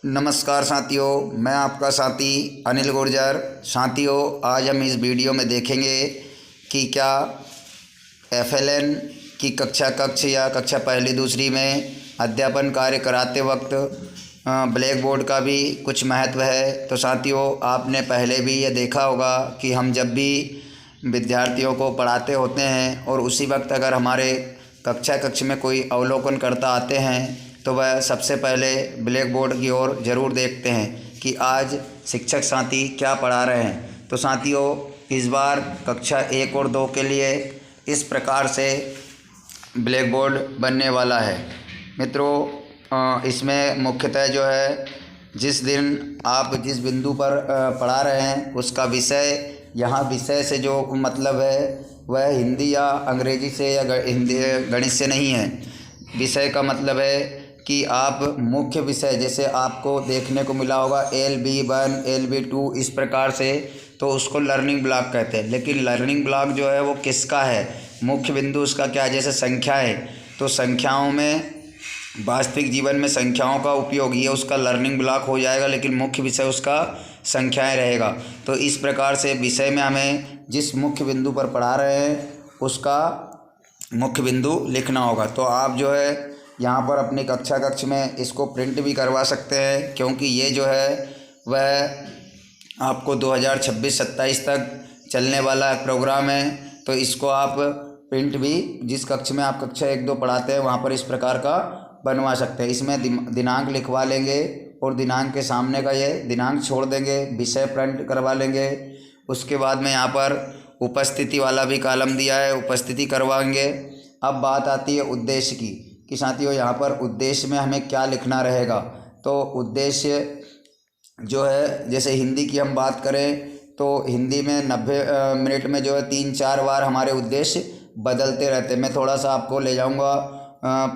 नमस्कार साथियों, मैं आपका साथी अनिल गुर्जर। साथियों, आज हम इस वीडियो में देखेंगे कि क्या एफएलएन की कक्ष या कक्षा पहली दूसरी में अध्यापन कार्य कराते वक्त ब्लैक बोर्ड का भी कुछ महत्व है। तो साथियों, आपने पहले भी ये देखा होगा कि हम जब भी विद्यार्थियों को पढ़ाते होते हैं और उसी वक्त अगर हमारे कक्ष में कोई अवलोकनकर्ता आते हैं तो वह सबसे पहले ब्लैक बोर्ड की ओर ज़रूर देखते हैं कि आज शिक्षक साथी क्या पढ़ा रहे हैं। तो साथियों, इस बार कक्षा 1 और 2 के लिए इस प्रकार से ब्लैक बोर्ड बनने वाला है। मित्रों, इसमें मुख्यतः जो है जिस दिन आप जिस बिंदु पर पढ़ा रहे हैं उसका विषय, यहाँ विषय से जो मतलब है वह हिंदी या अंग्रेजी से या हिंदी गणित से नहीं है। विषय का मतलब है कि आप मुख्य विषय, जैसे आपको देखने को मिला होगा LB1 LB2 इस प्रकार से, तो उसको लर्निंग ब्लॉक कहते हैं। लेकिन लर्निंग ब्लॉक जो है वो किसका है, मुख्य बिंदु उसका क्या है। जैसे संख्या है तो संख्याओं में, वास्तविक जीवन में संख्याओं का उपयोग, ये उसका लर्निंग ब्लॉक हो जाएगा, लेकिन मुख्य विषय उसका संख्याएं रहेगा। तो इस प्रकार से विषय में हमें जिस मुख्य बिंदु पर पढ़ा रहे हैं उसका मुख्य बिंदु लिखना होगा। तो आप जो है यहाँ पर अपनी कक्ष में इसको प्रिंट भी करवा सकते हैं, क्योंकि ये जो है वह आपको 2026-27 तक चलने वाला प्रोग्राम है। तो इसको आप प्रिंट भी जिस कक्ष में आप कक्षा 1-2 पढ़ाते हैं वहाँ पर इस प्रकार का बनवा सकते हैं। इसमें दिनांक लिखवा लेंगे और दिनांक के सामने का ये दिनांक छोड़ देंगे, विषय प्रिंट करवा लेंगे। उसके बाद में यहाँ पर उपस्थिति वाला भी कॉलम दिया है, उपस्थिति करवाएंगे। अब बात आती है उद्देश्य की कि साथियों यहाँ पर उद्देश्य में हमें क्या लिखना रहेगा। तो उद्देश्य जो है, जैसे हिंदी की हम बात करें तो हिंदी में 90 मिनट में जो है 3-4 बार हमारे उद्देश्य बदलते रहते हैं। मैं थोड़ा सा आपको ले जाऊंगा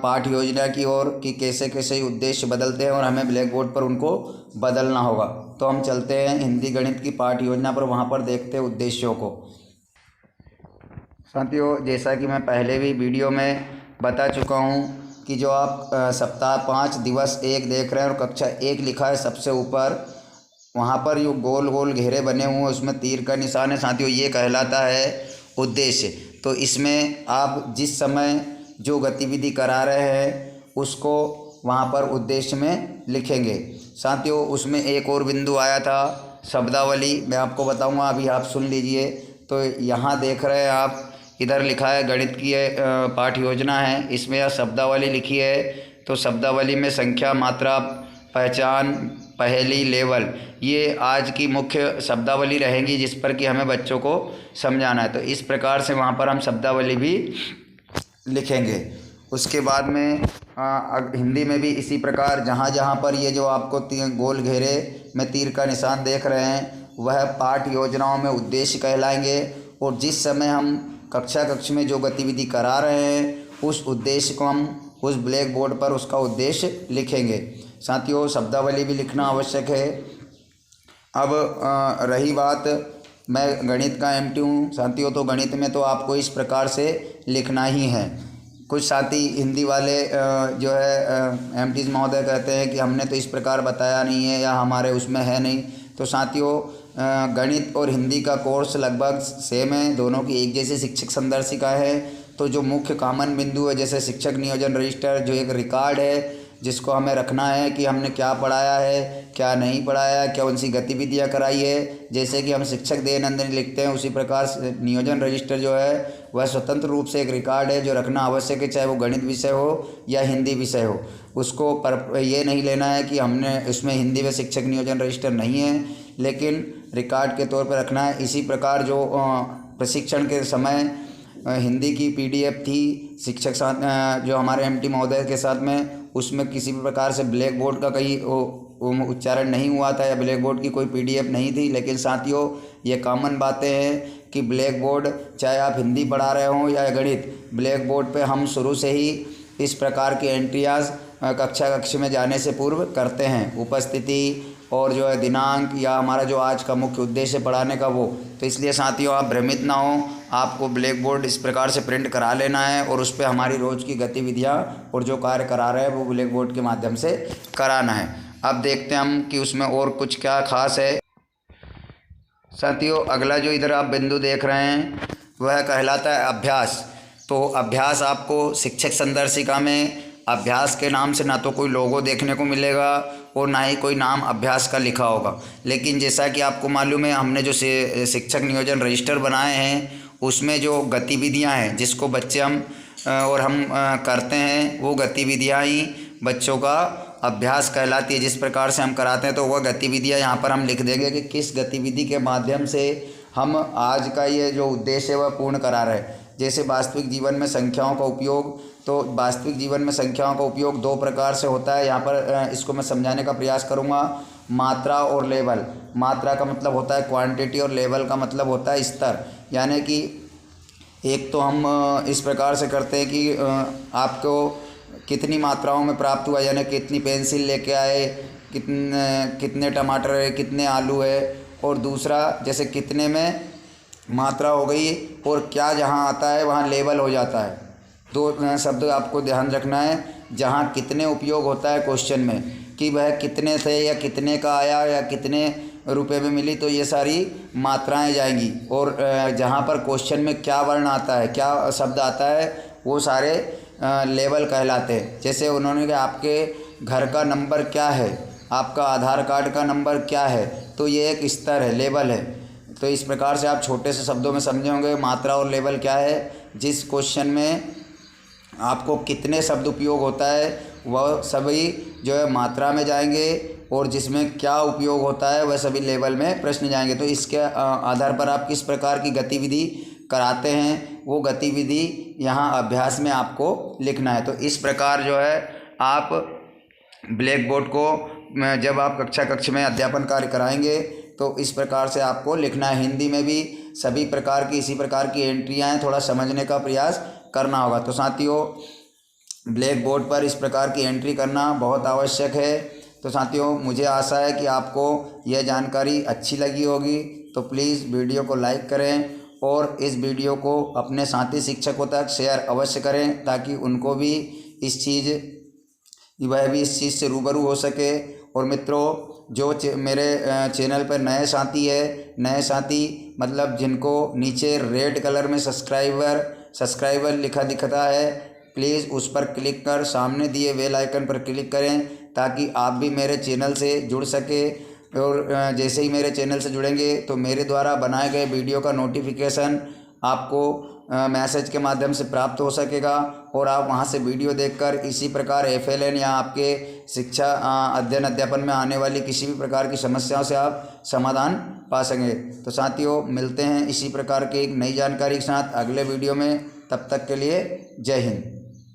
पाठ योजना की ओर कि कैसे कैसे उद्देश्य बदलते हैं और हमें ब्लैक बोर्ड पर उनको बदलना होगा। तो हम चलते हैं हिंदी गणित की पाठ योजना पर, वहाँ पर देखते हैं उद्देश्यों को। साथियों, जैसा कि मैं पहले भी वीडियो में बता चुका हूँ कि जो आप सप्ताह 5 दिवस 1 देख रहे हैं और कक्षा 1 लिखा है सबसे ऊपर, वहाँ पर जो गोल गोल घेरे बने हुए हैं उसमें तीर का निशान है साथियों, ये कहलाता है उद्देश्य। तो इसमें आप जिस समय जो गतिविधि करा रहे हैं उसको वहाँ पर उद्देश्य में लिखेंगे। साथियों, उसमें एक और बिंदु आया था शब्दावली, मैं आपको बताऊँगा, अभी आप सुन लीजिए। तो यहाँ देख रहे हैं आप, इधर लिखा है गणित की पाठ योजना है, इसमें यह शब्दावली लिखी है। तो शब्दावली में संख्या, मात्रा, पहचान, पहेली, लेवल, ये आज की मुख्य शब्दावली रहेंगी जिस पर कि हमें बच्चों को समझाना है। तो इस प्रकार से वहाँ पर हम शब्दावली भी लिखेंगे। उसके बाद में हिंदी में भी इसी प्रकार जहाँ जहाँ पर ये जो आपको गोल घेरे में तीर का निशान देख रहे हैं वह पाठ योजनाओं में उद्देश्य कहलाएंगे। और जिस समय हम कक्ष में जो गतिविधि करा रहे हैं उस उद्देश्य को हम उस ब्लैक बोर्ड पर उसका उद्देश्य लिखेंगे। साथियों, शब्दावली भी लिखना आवश्यक है। अब रही बात, मैं गणित का एमटी हूँ साथियों, तो गणित में तो आपको इस प्रकार से लिखना ही है। कुछ साथी हिंदी वाले जो है एमटीज महोदय कहते हैं कि हमने तो इस प्रकार बताया नहीं है या हमारे उसमें है नहीं। तो साथियों, गणित और हिंदी का कोर्स लगभग सेम है, दोनों की एक जैसी शिक्षक संदर्शिका है। तो जो मुख्य कॉमन बिंदु है, जैसे शिक्षक नियोजन रजिस्टर जो एक रिकॉर्ड है जिसको हमें रखना है कि हमने क्या पढ़ाया है, क्या नहीं पढ़ाया है, क्या उनसी गतिविधियाँ कराई है, जैसे कि हम शिक्षक देयनंदनी लिखते हैं उसी प्रकार नियोजन रजिस्टर जो है वह स्वतंत्र रूप से एक रिकॉर्ड है जो रखना आवश्यक है, चाहे वो गणित विषय हो या हिंदी विषय हो। उसको पर ये नहीं लेना है कि हमने उसमें हिंदी में शिक्षक नियोजन रजिस्टर नहीं है, लेकिन रिकॉर्ड के तौर पर रखना है। इसी प्रकार जो प्रशिक्षण के समय हिंदी की PDF थी शिक्षक साथ जो हमारे एमटी महोदय के साथ में, उसमें किसी भी प्रकार से ब्लैक बोर्ड का कहीं उच्चारण नहीं हुआ था या ब्लैक बोर्ड की कोई PDF नहीं थी। लेकिन साथियों, ये कॉमन बातें हैं कि ब्लैक बोर्ड, चाहे आप हिंदी पढ़ा रहे हों या गणित, ब्लैक बोर्ड पे हम शुरू से ही इस प्रकार की एंट्रियाज कक्ष में जाने से पूर्व करते हैं। उपस्थिति और जो है दिनांक या हमारा जो आज का मुख्य उद्देश्य पढ़ाने का वो। तो इसलिए साथियों, आप भ्रमित ना हो, आपको ब्लैक बोर्ड इस प्रकार से प्रिंट करा लेना है और उस पर हमारी रोज़ की गतिविधियाँ और जो कार्य करा रहे हैं वो ब्लैक बोर्ड के माध्यम से कराना है। अब देखते हैं हम कि उसमें और कुछ क्या खास है। साथियों, अगला जो इधर आप बिंदु देख रहे हैं वह कहलाता है अभ्यास। तो अभ्यास आपको शिक्षक संदर्शिका में अभ्यास के नाम से ना तो कोई लोगो देखने को मिलेगा और ना ही कोई नाम अभ्यास का लिखा होगा। लेकिन जैसा कि आपको मालूम है, हमने जो शिक्षक नियोजन रजिस्टर बनाए हैं उसमें जो गतिविधियां हैं जिसको बच्चे हम करते हैं, वो गतिविधियां ही बच्चों का अभ्यास कहलाती है। जिस प्रकार से हम कराते हैं तो वह गतिविधियां यहाँ पर हम लिख देंगे कि किस गतिविधि के माध्यम से हम आज का ये जो उद्देश्य है वह पूर्ण करा रहे हैं। जैसे वास्तविक जीवन में संख्याओं का उपयोग, तो वास्तविक जीवन में संख्याओं का उपयोग दो प्रकार से होता है। यहाँ पर इसको मैं समझाने का प्रयास करूँगा। मात्रा और लेवल। मात्रा का मतलब होता है क्वांटिटी और लेवल का मतलब होता है स्तर। यानी कि एक तो हम इस प्रकार से करते हैं कि आपको कितनी मात्राओं में प्राप्त हुआ, यानी कितनी पेंसिल लेके आए, कितने टमाटर है, कितने आलू है। और दूसरा जैसे कितने में मात्रा हो गई और क्या जहाँ आता है वहाँ लेवल हो जाता है। दो शब्द आपको ध्यान रखना है। जहाँ कितने उपयोग होता है क्वेश्चन में कि वह कितने थे या कितने का आया या कितने रुपए में मिली, तो ये सारी मात्राएं जाएंगी। और जहाँ पर क्वेश्चन में क्या वर्ण आता है, क्या शब्द आता है, वो सारे लेवल कहलाते हैं। जैसे उन्होंने कहा आपके घर का नंबर क्या है, आपका आधार कार्ड का नंबर क्या है, तो ये एक स्तर है, लेवल है। तो इस प्रकार से आप छोटे से शब्दों में समझे होंगे मात्रा और लेवल क्या है। जिस क्वेश्चन में आपको कितने शब्द उपयोग होता है वह सभी जो है मात्रा में जाएंगे, और जिसमें क्या उपयोग होता है वह सभी लेवल में प्रश्न जाएंगे। तो इसके आधार पर आप किस प्रकार की गतिविधि कराते हैं वो गतिविधि यहाँ अभ्यास में आपको लिखना है। तो इस प्रकार जो है आप ब्लैक बोर्ड को जब आप कक्षा में अध्यापन कार्य कराएंगे तो इस प्रकार से आपको लिखना है। हिंदी में भी सभी प्रकार की इसी प्रकार की एंट्रियाँ हैं, थोड़ा समझने का प्रयास करना होगा। तो साथियों, ब्लैक बोर्ड पर इस प्रकार की एंट्री करना बहुत आवश्यक है। तो साथियों, मुझे आशा है कि आपको यह जानकारी अच्छी लगी होगी। तो प्लीज़ वीडियो को लाइक करें और इस वीडियो को अपने साथी शिक्षकों तक शेयर अवश्य करें, ताकि उनको भी वह भी इस चीज़ से रूबरू हो सके। और मित्रों, जो मेरे चैनल पर नए साथी मतलब जिनको नीचे रेड कलर में सब्सक्राइबर लिखा दिखता है, प्लीज़ उस पर क्लिक कर सामने दिए बेल आइकन पर क्लिक करें, ताकि आप भी मेरे चैनल से जुड़ सके। और जैसे ही मेरे चैनल से जुड़ेंगे तो मेरे द्वारा बनाए गए वीडियो का नोटिफिकेशन आपको मैसेज के माध्यम से प्राप्त हो सकेगा, और आप वहां से वीडियो देखकर इसी प्रकार FLN या आपके शिक्षा अध्ययन में आने वाली किसी भी प्रकार की समस्याओं से आप समाधान पा सकेंगे। तो साथियों, मिलते हैं इसी प्रकार की एक नई जानकारी के साथ अगले वीडियो में। तब तक के लिए जय हिंद।